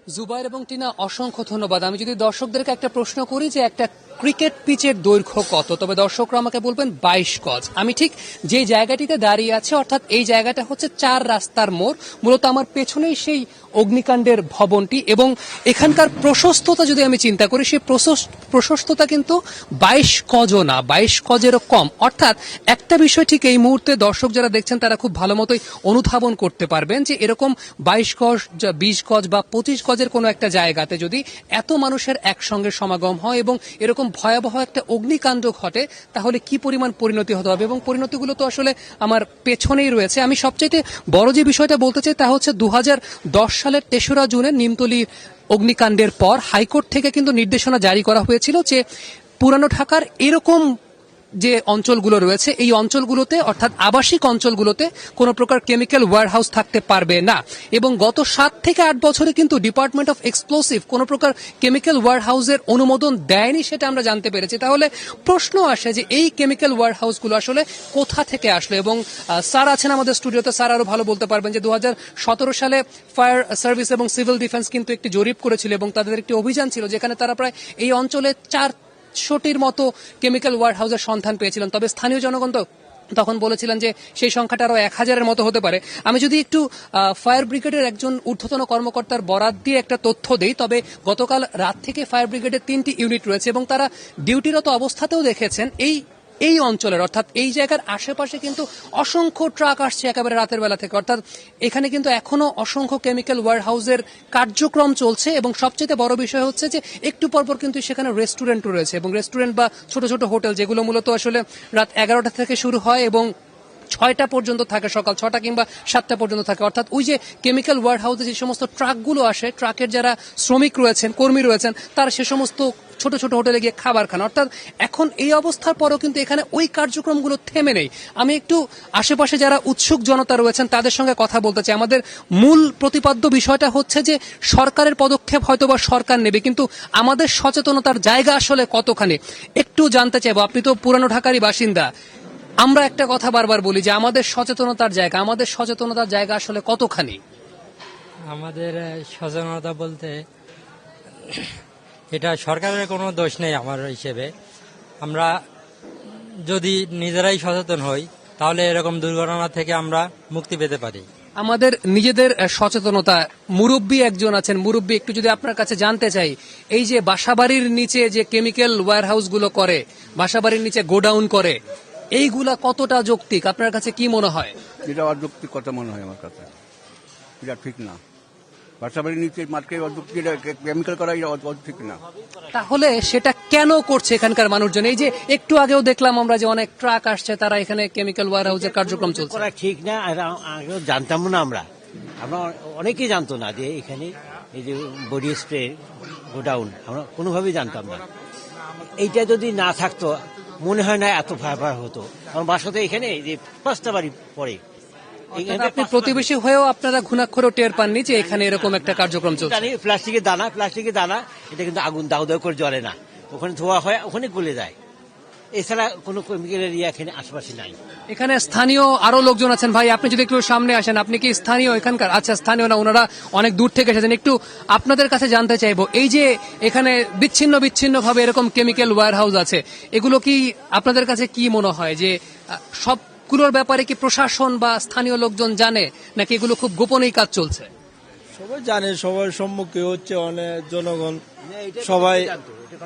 জুবাইর এবং টিনা, অসংখ্য ধন্যবাদ। আমি যদি দর্শকদেরকে একটা প্রশ্ন করি যে একটা ক্রিকেট পিচের দৈর্ঘ্য কত, তবে দর্শকরা আমাকে বলবেন 22 গজ। আমি ঠিক যে জায়গাটিতে দাঁড়িয়ে আছে, অর্থাৎ এই জায়গাটা হচ্ছে 4 রাস্তার মোড়। মূলত আমার পেছনেই সেই অগ্নিকাণ্ডের ভবনটি, এবং এখানকার প্রশস্ততা যদি আমি চিন্তা করি, সেই প্রশস্ততা কিন্তু 22 গজও না, 22 গজেরও কম। অর্থাৎ একটা বিষয় ঠিক এই মুহূর্তে দর্শক যারা দেখছেন তারা খুব ভালো মতোই অনুধাবন করতে পারবেন যে এরকম 22 গজ, 20 গজ বা 25 গজের কোনো একটা জায়গাতে যদি এত মানুষের একসঙ্গে সমাগম হয় এবং এরকম ভয়াবহ একটা অগ্নিকাণ্ড ঘটে, তাহলে কি পরিমাণ পরিণতি হতে হবে, এবং পরিণতিগুলো তো আসলে আমার পেছনেই রয়েছে। আমি সবচাইতে বড় যে বিষয়টা বলতে চাই তা হচ্ছে 2010 সালের 3রা জুনে নিমতলী অগ্নিকাণ্ডের পর হাইকোর্ট থেকে কিন্তু নির্দেশনা জারি করা হয়েছিল যে পুরানো ঢাকার এরকম যে অঞ্চলগুলো রয়েছে এই অঞ্চলগুলোতে, অর্থাৎ আবাসিক অঞ্চলগুলোতে কোনো প্রকার কেমিক্যাল ওয়্যারহাউস থাকতে পারবে না। এবং গত 7 থেকে 8 বছরে কিন্তু ডিপার্টমেন্ট অফ এক্সপ্লোসিভ কোনো প্রকার কেমিক্যাল ওয়্যারহাউসের অনুমোদন দেয়নি, সেটা আমরা জানতে পেরেছি। তাহলে প্রশ্ন আসে যে এই কেমিক্যাল ওয়্যারহাউসগুলো আসলে কোথা থেকে আসলো। এবং স্যার আছেন আমাদের স্টুডিওতে, স্যার আরো ভালো বলতে পারবেন যে 2017 সালে ফায়ার সার্ভিস এবং সিভিল ডিফেন্স কিন্তু একটি জরিপ করেছিল এবং তাদের একটি অভিযান ছিল যেখানে তারা প্রায় এই অঞ্চলে 400টির মতো কেমিক্যাল ওয়্যারহাউসের সন্ধান পেয়েছিলেন। তবে স্থানীয় জনগণ তো তখন বলেছিলেন যে সেই সংখ্যাটা আরো 1000-এর মতো হতে পারে। আমি যদি একটু ফায়ার ব্রিগেডের একজন ঊর্ধ্বতন কর্মকর্তার বরাত দিয়ে একটা তথ্য দেই, তবে গতকাল রাত থেকে ফায়ার ব্রিগেডের 3টি ইউনিট রয়েছে এবং তারা ডিউটিরত অবস্থাতেও দেখেছেন এই অঞ্চলের, অর্থাৎ এই জায়গার আশেপাশে কিন্তু অসংখ্য ট্রাক আসছে একেবারে রাতের বেলা থেকে। অর্থাৎ এখানে কিন্তু এখনো অসংখ্য কেমিক্যাল ওয়্যারহাউসের কার্যক্রম চলছে এবং সবচেয়ে বড় বিষয় হচ্ছে যে একটু পরপর কিন্তু সেখানে রেস্টুরেন্টও রয়েছে, এবং রেস্টুরেন্ট বা ছোট ছোট হোটেল যেগুলো মূলত আসলে রাত 11টা থেকে শুরু হয় এবং 6টা পর্যন্ত থাকে, সকাল 6টা কিংবা 7টা পর্যন্ত থাকে। অর্থাৎ ওই যে কেমিক্যাল ওয়্যারহাউসে যে সমস্ত ট্রাকগুলো আসে, ট্রাকের যারা শ্রমিক রয়েছেন, কর্মী রয়েছেন, তারা সে সমস্ত ছোট ছোট হোটেলে গিয়ে খাবার খান। অর্থাৎ এখন এই অবস্থার পরেও কিন্তু এখানে ওই কার্যক্রমগুলো থেমে নেই। আমি একটু আশেপাশে যারা উৎসুক জনতা রয়েছেন তাদের সঙ্গে কথা বলতে চাই। আমাদের মূল প্রতিপাদ্য বিষয়টা হচ্ছে যে সরকারের পদক্ষেপ হয়তোবা সরকার নেবে, কিন্তু আমাদের সচেতনতার জায়গা আসলে কতখানি একটু জানতে চাইবো। আপনি তো পুরানো ঢাকারই বাসিন্দা, আমরা একটা কথা বারবার বলি যে আমাদের সচেতনতার জায়গা আসলে কতখানি? আমাদের সচেতনতা বলতে এটা সরকারের কোনো দোষ নেই আমার হিসেবে। আমরা যদি নিজেরাই সচেতন হই তাহলে এরকম দুর্ঘটনা থেকে আমরা মুক্তি পেতে পারি। আমাদের নিজেদের সচেতনতা, মুরব্বী একজন আছেন, মুরব্বী একটু যদি আপনার কাছে জানতে চাই, এই যে বাসাবাড়ির নিচে যে কেমিক্যাল ওয়্যারহাউস গুলো করে, বাসাবাড়ির নিচে গোডাউন করে, এইগুলা কতটা যৌক্তিক আপনার কাছে কি মনে হয়? এটা অযৌক্তিক কথা মনে হয় আমার কাছে, এটা ঠিক না। বাসাবাড়ির নিচে মাঠকে কেমিক্যাল করা এটা ঠিক না। তাহলে সেটা কেন করছে এখানকার মানুষজন? এই যে একটু আগেও দেখলাম আমরা যে অনেক ট্রাক আসছে, তারা এখানে কেমিক্যাল ওয়্যারহাউসের কার্যক্রম চলছে। করা ঠিক না, আর আগেও জানতাম না আমরা অনেকেই জানতো না যে এখানে এই যে বডি স্প্রে গোডাউন, আমরা কোনোভাবেই জানতাম না। এইটা যদি না থাকতো মনে হয় না এত ভয়াবহ হতো। আমার বাসাতে এখানে যে 5টা বাড়ি পড়ে, আপনি প্রতিবেশী হয়েও আপনারা ঘুণাক্ষরেও টের পাননি যে এখানে এরকম একটা কার্যক্রম চলছে। প্লাস্টিকের দানা এটা কিন্তু আগুন দাউ দাউ করে জ্বলে না, ওখানে ধোয়া হয়, ওখানে গলে যায়। এছাড়া কোনো কেমিক্যালের এখানে আশেপাশে নাই। এখানে স্থানীয় আরো লোকজন আছেন। ভাই, আপনি যদি একটু সামনে আসেন, আপনি কি স্থানীয় এখানকার? আচ্ছা, স্থানীয় না, ওনারা অনেক দূর থেকে এসেছেন। একটু আপনাদের কাছে জানতে চাইবো, এই যে এখানে বিচ্ছিন্ন ভাবে এরকম কেমিক্যাল ওয়্যারহাউস আছে, এগুলো কি আপনাদের কাছে কি মনে হয় যে সবগুলোর ব্যাপারে কি প্রশাসন বা স্থানীয় লোকজন জানে, নাকি এগুলো খুব গোপনেই কাজ চলছে? সবাই জানে, সবার সম্মুখে হচ্ছে অনেক জনগণ সবাই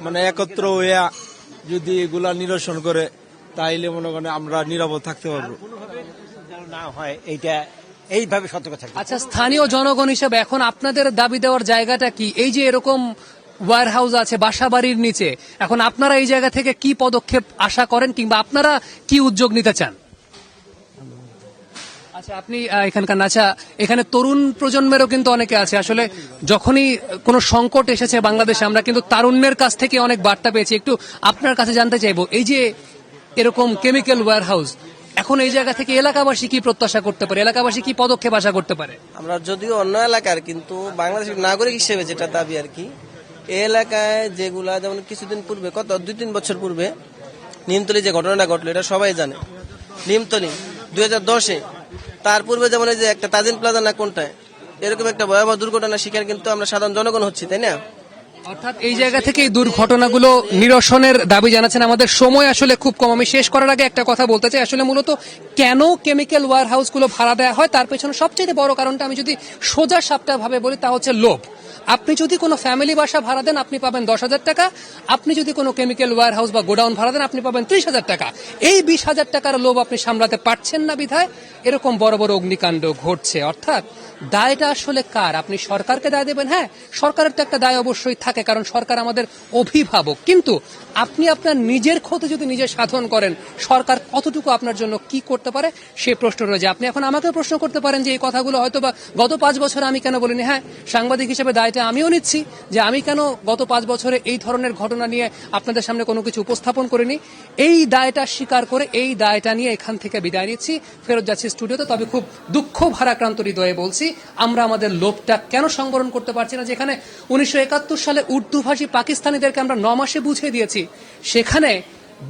মানে একত্র হয়ে যদি এগুলা নিরসন করে তাইলে মনে করেন আমরা নিরাপদ থাকতে পারবো। না হয় এইটা এইভাবে সতর্ক থাকবে। আচ্ছা, স্থানীয় জনগণ হিসেবে এখন আপনাদের দাবি দেওয়ার জায়গাটা কি? এই যে এরকম ওয়্যারহাউস আছে বাসাবাড়ির নিচে, এখন আপনারা এই জায়গা থেকে কি পদক্ষেপ আশা করেন কিংবা আপনারা কি উদ্যোগ নিতে চান? আচ্ছা, আপনি এখানকার আচ্ছা, এখানে তরুণ প্রজন্মেরও কিন্তু অনেকে আছে। আসলে যখনই কোনো সংকট এসেছে বাংলাদেশে, আমরা কিন্তু তারুণ্যের কাছ থেকে অনেক বার্তা পেয়েছি। একটু আপনার কাছে জানতে চাইবো, এই যে এরকম কেমিক্যাল ওয়্যারহাউস, এখন এই জায়গা থেকে এলাকাবাসী কি প্রত্যাশা করতে পারে, এলাকাবাসী কি পদক্ষেপ আশা করতে পারে? আমরা যদিও অন্য এলাকার, কিন্তু বাংলাদেশের নাগরিক হিসেবে যেটা দাবি আর কি, এই এলাকায় যেগুলা, যেমন কিছুদিন পূর্বে, 2-3 বছর পূর্বে নিমতলী যে ঘটনাটা ঘটলো, এটা সবাই জানে। নিমতলী 2010-এ, তার পূর্বে যেমন এই যে একটা তাজিন প্লাজা না কোনটায়, এরকম একটা ভয়াবহ দুর্ঘটনার শিকার কিন্তু আমরা সাধারণ জনগণ হচ্ছি, তাই না? অর্থাৎ এই জায়গা থেকে এই দুর্ঘটনাগুলো নিরসনের দাবি জানাচ্ছেন। আমাদের সময় আসলে খুব কম। আমি শেষ করার আগে একটা কথা বলতে চাই, আসলে মূলত কেন কেমিক্যাল ওয়্যার হাউসগুলো ভাড়া দেওয়া হয় তার পেছনে সবচেয়ে বড় কারণটা আমি যদি সোজা সাপটা ভাবে বলি তা হচ্ছে লোভ। আপনি যদি কোনো ফ্যামিলি বাসা ভাড়া দেন আপনি পাবেন 10,000 টাকা, আপনি যদি কোনো কেমিক্যাল ওয়্যার হাউস বা গোডাউন ভাড়া দেন আপনি পাবেন 30,000 টাকা। এই 20,000 টাকার লোভ আপনি সামলাতে পারছেন না বিধায় এরকম বড় বড় অগ্নিকাণ্ড ঘটছে। অর্থাৎ দায়টা আসলে কার? আপনি সরকারকে দায় দেবেন, হ্যাঁ সরকারের তো একটা দায় অবশ্যই থাকে, কারণ সরকার আমাদের অভিভাবক, কিন্তু আপনি আপনার নিজের ক্ষতি যদি নিজে সাধন করেন সরকার কতটুকু আপনার জন্য কি করতে পারে সেই প্রশ্ন রয়েছে। আপনি এখন আমাকে প্রশ্ন করতে পারেন যে এই কথাগুলো হয়তো বা গত 5 বছরে আমি কেন বলিনি। হ্যাঁ, সাংবাদিক হিসেবে দায়টা আমিও নিচ্ছি যে আমি কেন গত 5 বছরে এই ধরনের ঘটনা নিয়ে আপনাদের সামনে কোনো কিছু উপস্থাপন করিনি। এই দায়টা স্বীকার করে এই দায়টা নিয়ে এখান থেকে বিদায় নিচ্ছি, ফেরত যাচ্ছি স্টুডিওতে। তবে খুব দুঃখ ভারাক্রান্ত হৃদয়ে বলছি, আমরা আমাদের লোভটা কেন সংবরণ করতে পারছি না? যেখানে 1971 সালে উর্দুভাষী পাকিস্তানিদেরকে আমরা 9 মাসে বুঝিয়ে দিয়েছি, সেখানে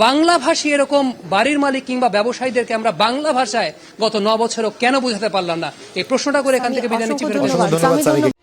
বাংলাভাষী এরকম বাড়ির মালিক কিংবা ব্যবসায়ীদেরকে আমরা বাংলা ভাষায় গত 9 বছরও কেন বুঝাতে পারলাম না? এই প্রশ্নটা করে এখান থেকে বিদায় নিচ্ছি। ধন্যবাদ।